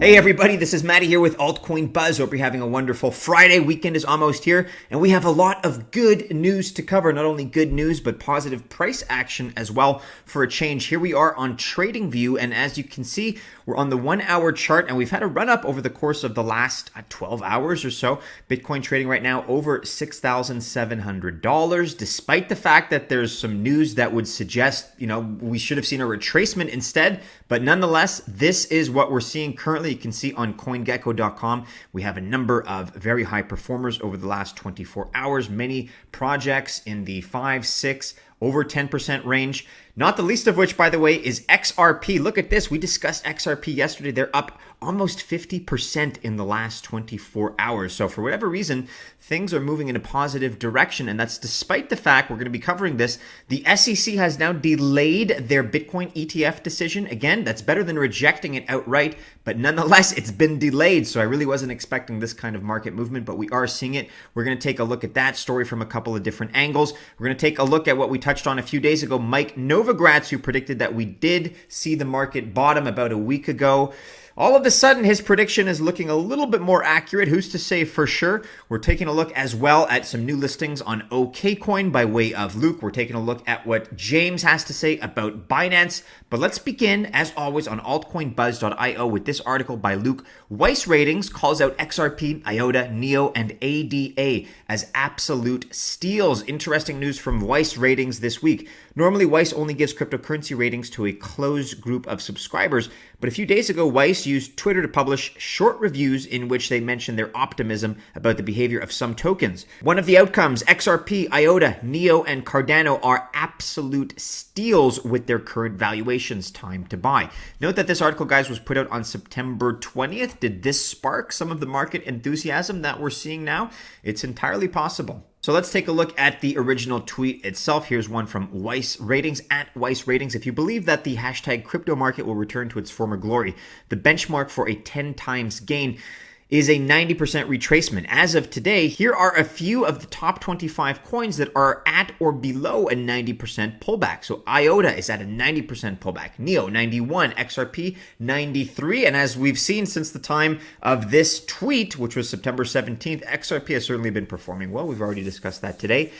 Hey everybody, this is Mattie here with Altcoin Buzz. Hope you're having a wonderful Friday. Weekend is almost here, and we have a lot of good news to cover. Not only good news, but positive price action as well for a change. Here we are on TradingView, and as you can see, we're on the 1 hour chart, and we've had a run up over the course of the last 12 hours or so. Bitcoin trading right now over $6,700, despite the fact that there's some news that would suggest, we should have seen a retracement instead. But nonetheless, this is what we're seeing currently. You can see on CoinGecko.com, we have a number of very high performers over the last 24 hours. Many projects in the 5, 6, over 10% range. Not the least of which, by the way, is XRP. Look at this. We discussed XRP yesterday. They're up almost 50% in the last 24 hours. So for whatever reason, things are moving in a positive direction. And that's despite the fact, we're going to be covering this, the SEC has now delayed their Bitcoin ETF decision. Again, that's better than rejecting it outright. But nonetheless, it's been delayed. So I really wasn't expecting this kind of market movement, but we are seeing it. We're going to take a look at that story from a couple of different angles. We're going to take a look at what we touched on a few days ago. Mike Novogratz, who predicted that we did see the market bottom about a week ago. All of a sudden, his prediction is looking a little bit more accurate. Who's to say for sure? We're taking a look as well at some new listings on OKCoin by way of Luke. We're taking a look at what James has to say about Binance. But let's begin, as always, on altcoinbuzz.io with this article by Luke. Weiss Ratings calls out XRP, IOTA, NEO, and ADA as absolute steals. Interesting news from Weiss Ratings this week. Normally, Weiss only gives cryptocurrency ratings to a closed group of subscribers. But a few days ago, Weiss used Twitter to publish short reviews in which they mentioned their optimism about the behavior of some tokens. One of the outcomes, XRP, IOTA, NEO, and Cardano are absolute steals with their current valuations. Time to buy. Note that this article, guys, was put out on September 20th. Did this spark some of the market enthusiasm that we're seeing now? It's entirely possible. So let's take a look at the original tweet itself. Here's one from Weiss Ratings, at Weiss Ratings. If you believe that the hashtag crypto market will return to its former glory, the benchmark for a 10 times gain is a 90% retracement. As of today, here are a few of the top 25 coins that are at or below a 90% pullback. So IOTA is at a 90% pullback, NEO 91, XRP 93, and as we've seen since the time of this tweet, which was September 17th, XRP has certainly been performing well. We've already discussed that today.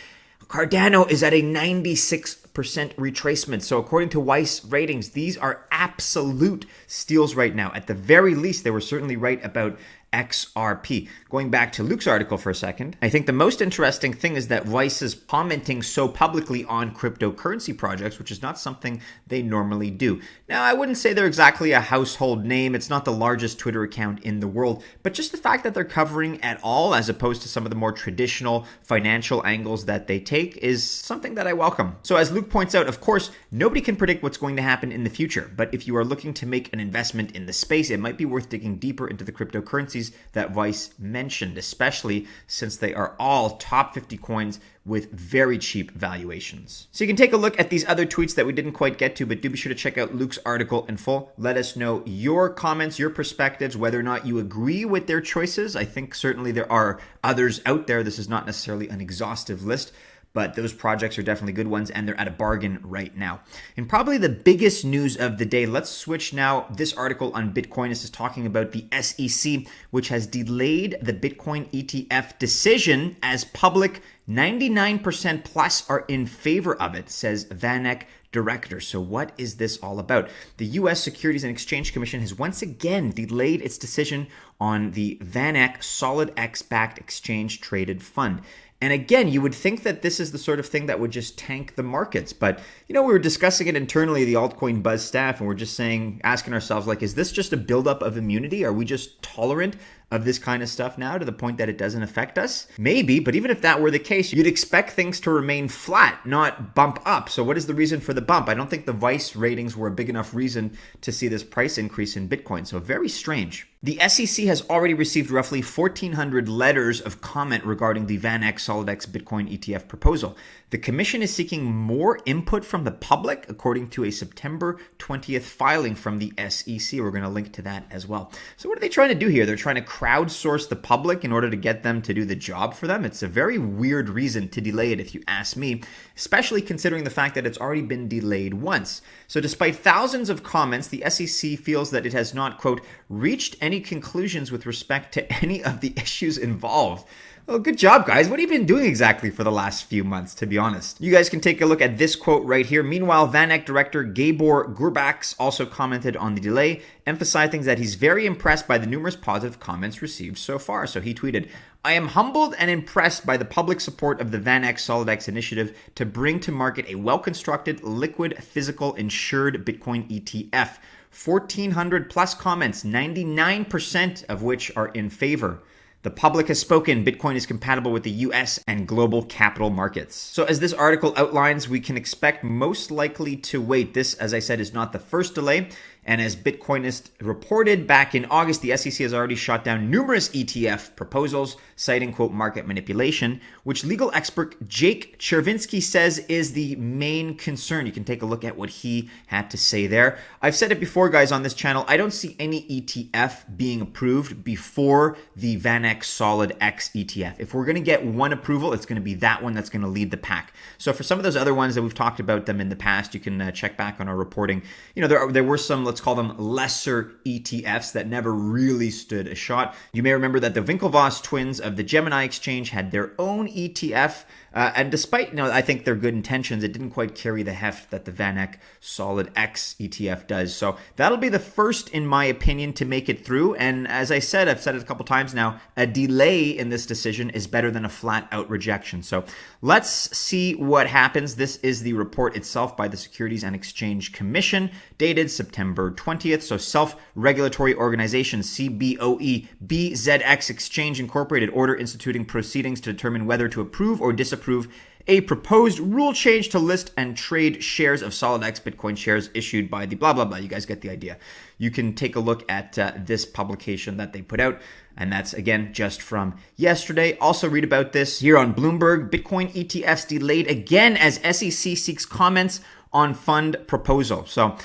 Cardano is at a 96% retracement. So according to Weiss Ratings, these are absolute steals right now. At the very least, they were certainly right about XRP. Going back to Luke's article for a second, I think the most interesting thing is that Weiss is commenting so publicly on cryptocurrency projects, which is not something they normally do. Now, I wouldn't say they're exactly a household name. It's not the largest Twitter account in the world, but just the fact that they're covering at all, as opposed to some of the more traditional financial angles that they take, is something that I welcome. So as Luke points out, of course, nobody can predict what's going to happen in the future, but if you are looking to make an investment in the space, it might be worth digging deeper into the cryptocurrencies that Weiss mentioned, especially since they are all top 50 coins with very cheap valuations. So you can take a look at these other tweets that we didn't quite get to, but do be sure to check out Luke's article in full. Let us know your comments, your perspectives, whether or not you agree with their choices. I think certainly there are others out there. This is not necessarily an exhaustive list, but those projects are definitely good ones, and they're at a bargain right now. And probably the biggest news of the day, let's switch now. This article on Bitcoin is talking about the SEC, which has delayed the Bitcoin ETF decision as public 99% plus are in favor of it, says VANECK director. So what is this all about? The U.S. Securities and Exchange Commission has once again delayed its decision on the VANECK Solid X-backed exchange traded fund. And again, you would think that this is the sort of thing that would just tank the markets. But, we were discussing it internally, the Altcoin Buzz staff, and we're just asking ourselves, is this just a buildup of immunity? Are we just tolerant of this kind of stuff now to the point that it doesn't affect us? Maybe, but even if that were the case, you'd expect things to remain flat, not bump up. So what is the reason for the bump? I don't think the Weiss ratings were a big enough reason to see this price increase in Bitcoin. So very strange. The SEC has already received roughly 1,400 letters of comment regarding the VANECK SolidX Bitcoin ETF proposal. The commission is seeking more input from the public, according to a September 20th filing from the SEC. We're going to link to that as well. So what are they trying to do here? They're trying to crowdsource the public in order to get them to do the job for them. It's a very weird reason to delay it, if you ask me, especially considering the fact that it's already been delayed once. So despite thousands of comments, the SEC feels that it has not, quote, reached any conclusions with respect to any of the issues involved. Well, good job, guys. What have you been doing exactly for the last few months, to be honest? You guys can take a look at this quote right here. Meanwhile, VANECK director Gabor Gurbax also commented on the delay, emphasizing that he's very impressed by the numerous positive comments received so far. So he tweeted, I am humbled and impressed by the public support of the VANECK SolidX initiative to bring to market a well-constructed, liquid, physical, insured Bitcoin ETF. 1,400 plus comments, 99% of which are in favor. The public has spoken. Bitcoin is compatible with the US and global capital markets. So as this article outlines, we can expect most likely to wait. This, as I said, is not the first delay. And as Bitcoinist reported back in August, the SEC has already shot down numerous ETF proposals, citing, quote, market manipulation, which legal expert Jake Chervinsky says is the main concern. You can take a look at what he had to say there. I've said it before, guys, on this channel. I don't see any ETF being approved before the VANECK SolidX ETF. If we're going to get one approval, it's going to be that one that's going to lead the pack. So for some of those other ones that we've talked about them in the past, you can check back on our reporting. You know, there were some, let's call them lesser ETFs that never really stood a shot. You may remember that the Winklevoss twins of the Gemini exchange had their own ETF. And despite, I think their good intentions, it didn't quite carry the heft that the VANECK SolidX ETF does. So that'll be the first, in my opinion, to make it through. And as I said, I've said it a couple times now, a delay in this decision is better than a flat out rejection. So let's see what happens. This is the report itself by the Securities and Exchange Commission, dated September 20th. So self-regulatory organization CBOE BZX Exchange Incorporated order instituting proceedings to determine whether to approve or disapprove a proposed rule change to list and trade shares of SolidX Bitcoin shares issued by the blah, blah, blah. You guys get the idea. You can take a look at this publication that they put out. And that's, again, just from yesterday. Also read about this here on Bloomberg. Bitcoin ETFs delayed again as SEC seeks comments on fund proposal. So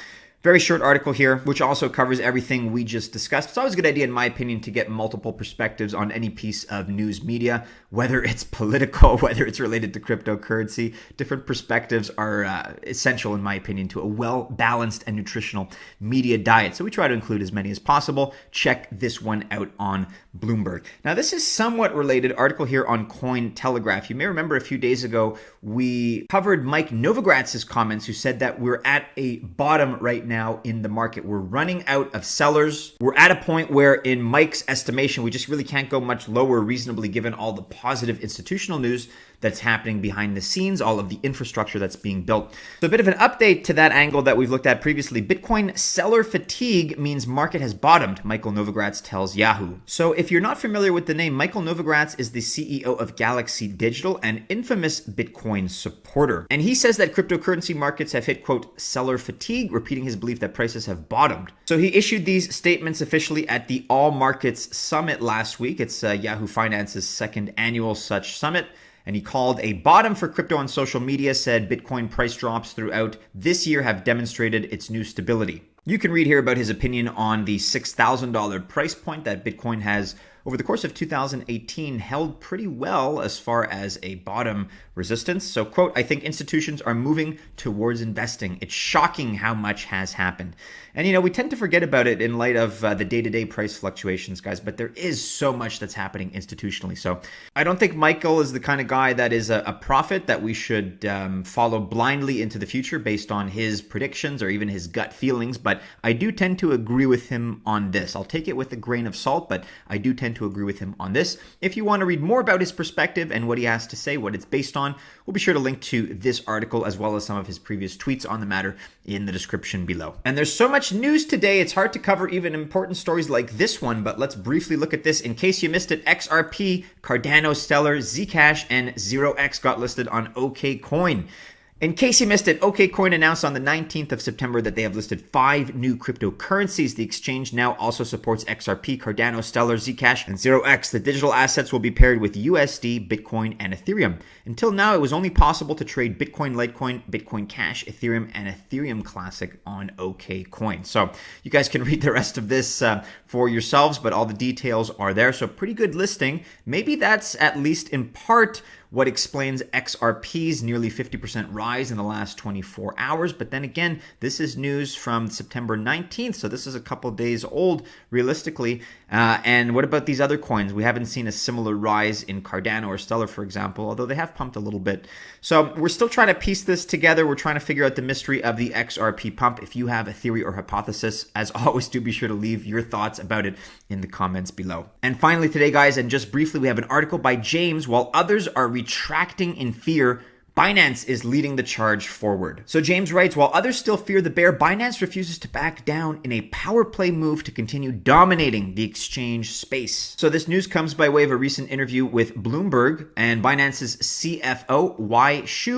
very short article here, which also covers everything we just discussed. It's always a good idea, in my opinion, to get multiple perspectives on any piece of news media, whether it's political, whether it's related to cryptocurrency. Different perspectives are essential, in my opinion, to a well-balanced and nutritional media diet. So we try to include as many as possible. Check this one out on Bloomberg. Now, this is somewhat related article here on Coin Telegraph. You may remember a few days ago, we covered Mike Novogratz's comments, who said that we're at a bottom right now in the market. We're running out of sellers. We're at a point where, in Mike's estimation, we just really can't go much lower reasonably given all the positive institutional news that's happening behind the scenes, all of the infrastructure that's being built. So a bit of an update to that angle that we've looked at previously. Bitcoin seller fatigue means market has bottomed, Michael Novogratz tells Yahoo. So if you're not familiar with the name, Michael Novogratz is the CEO of Galaxy Digital, an infamous Bitcoin supporter. And he says that cryptocurrency markets have hit, quote, seller fatigue, repeating his belief that prices have bottomed. So he issued these statements officially at the All Markets Summit last week. It's Yahoo Finance's second annual such summit. And he called a bottom for crypto on social media, said Bitcoin price drops throughout this year have demonstrated its new stability. You can read here about his opinion on the $6,000 price point that Bitcoin has, over the course of 2018, held pretty well as far as a bottom resistance. So, quote, I think institutions are moving towards investing. It's shocking how much has happened. And, we tend to forget about it in light of the day-to-day price fluctuations, guys, but there is so much that's happening institutionally. So I don't think Michael is the kind of guy that is a prophet that we should follow blindly into the future based on his predictions or even his gut feelings, but I do tend to agree with him on this. I'll take it with a grain of salt, but I do tend to agree with him on this. If you want to read more about his perspective and what he has to say, what it's based on, we'll be sure to link to this article as well as some of his previous tweets on the matter in the description below. And there's so much news today, it's hard to cover even important stories like this one, but let's briefly look at this. In case you missed it, XRP, Cardano, Stellar, Zcash, and 0x got listed on OKCoin. In case you missed it, OKCoin announced on the 19th of September that they have listed 5 new cryptocurrencies. The exchange now also supports XRP, Cardano, Stellar, Zcash, and 0x. The digital assets will be paired with USD, Bitcoin, and Ethereum. Until now, it was only possible to trade Bitcoin, Litecoin, Bitcoin Cash, Ethereum, and Ethereum Classic on OKCoin. So you guys can read the rest of this for yourselves, but all the details are there. So pretty good listing. Maybe that's at least in part what explains XRP's nearly 50% rise in the last 24 hours. But then again, this is news from September 19th, so this is a couple days old, realistically. And what about these other coins? We haven't seen a similar rise in Cardano or Stellar, for example, although they have pumped a little bit. So we're still trying to piece this together. We're trying to figure out the mystery of the XRP pump. If you have a theory or hypothesis, as always, do be sure to leave your thoughts about it in the comments below. And finally today, guys, and just briefly, we have an article by James. While others are retracting in fear, Binance is leading the charge forward. So James writes, while others still fear the bear, Binance refuses to back down in a power play move to continue dominating the exchange space. So this news comes by way of a recent interview with Bloomberg, and Binance's CFO, Weiss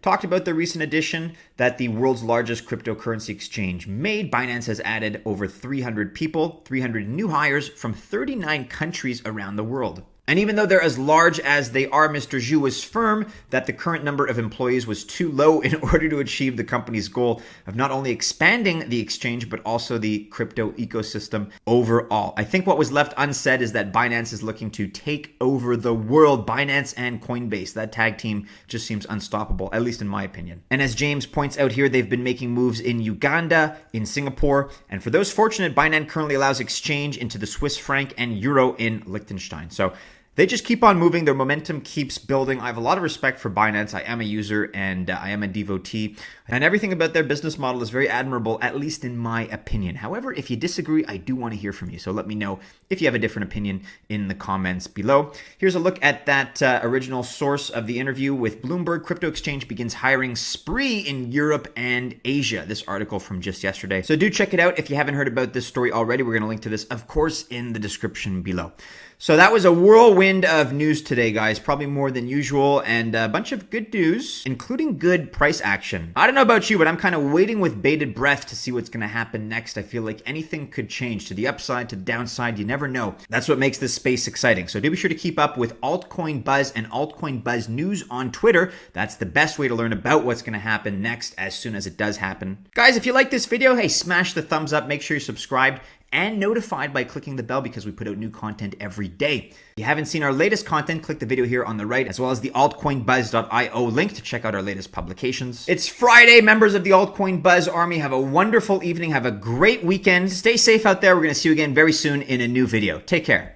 talked about the recent addition that the world's largest cryptocurrency exchange made. Binance has added over 300 people, 300 new hires from 39 countries around the world. And even though they're as large as they are, Mr. Zhu was firm that the current number of employees was too low in order to achieve the company's goal of not only expanding the exchange, but also the crypto ecosystem overall. I think what was left unsaid is that Binance is looking to take over the world. Binance and Coinbase, that tag team just seems unstoppable, at least in my opinion. And as James points out here, they've been making moves in Uganda, in Singapore, and for those fortunate, Binance currently allows exchange into the Swiss franc and euro in Liechtenstein. So they just keep on moving. Their momentum keeps building. I have a lot of respect for Binance. I am a user and I am a devotee. And everything about their business model is very admirable, at least in my opinion. However, if you disagree, I do want to hear from you. So let me know if you have a different opinion in the comments below. Here's a look at that original source of the interview with Bloomberg. Crypto exchange begins hiring spree in Europe and Asia. This article from just yesterday. So do check it out if you haven't heard about this story already. We're going to link to this, of course, in the description below. So that was a whirlwind of news today, guys, probably more than usual, and a bunch of good news, including good price action. I don't know about you, but I'm kind of waiting with bated breath to see what's going to happen next. I feel like anything could change, to the upside, to the downside. You never know. That's what makes this space exciting. So do be sure to keep up with Altcoin Buzz and Altcoin Buzz News on Twitter. That's the best way to learn about what's going to happen next as soon as it does happen. Guys, if you like this video, hey, smash the thumbs up. Make sure you're subscribed and notified by clicking the bell because we put out new content every day. If you haven't seen our latest content, click the video here on the right, as well as the altcoinbuzz.io link to check out our latest publications. It's Friday. Members of the Altcoin Buzz Army, have a wonderful evening. Have a great weekend. Stay safe out there. We're going to see you again very soon in a new video. Take care.